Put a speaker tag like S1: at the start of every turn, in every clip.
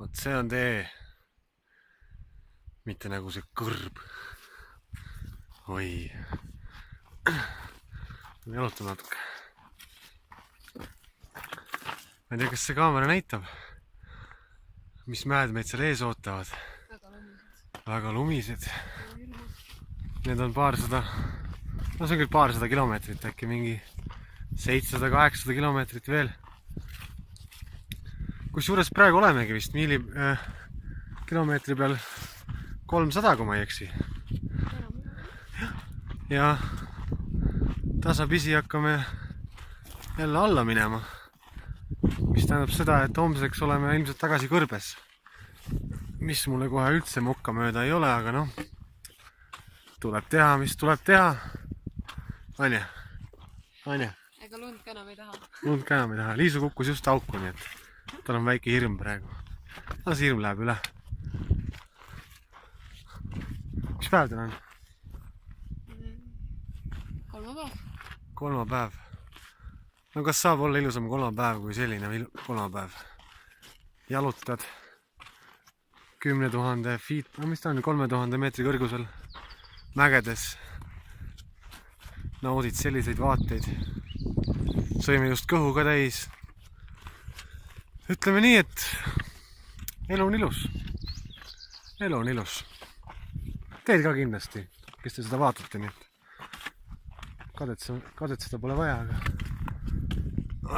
S1: Vot see on tee. Mitte nagu see kõrb. Oi. Jalutan natuke. Ma ei tea, kas see kaamera näitab, mis mäed meid seal ees ootavad. Väga lumised. Need on paarsada, no see on küll paarsada kilomeetrit, äkki mingi 700-800 kilomeetrit veel. Kusjuures praegu olemegi vist kilomeetri peal 300, kui ma ei eksi. Ja tasapisi hakkame jälle alla minema. Mis tähendab seda, et homseks oleme ilmselt tagasi kõrbes. Mis mulle kohe üldse mokka mööda ei ole, aga noh, tuleb teha, mis tuleb teha. Anja.
S2: Ega lund ka enam ei taha.
S1: Lund ka enam ei taha. Liisu kukkus just auku, nii et tal on väike hirm praegu. No see hirm läheb üle. Mis päev täna on?
S2: Kolmapäev.
S1: Kolmapäev. No kas saab olla ilusam kolmapäev kui selline kolmapäev? Jalutad 10 000 feet, no mis ta on, 3000 meetri kõrgusel mägedes. Naudid selliseid vaateid. Sõime just kõhu ka täis. Ütleme nii, et elu on ilus. Elu on ilus. Teed ka kindlasti, kes te seda vaatate, nii et kadet seda pole vaja, aga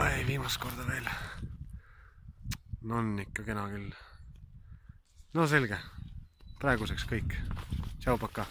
S1: oi, viimast korda veel. No on ikka kena küll. No selge. Praeguseks kõik. Tšau, paka.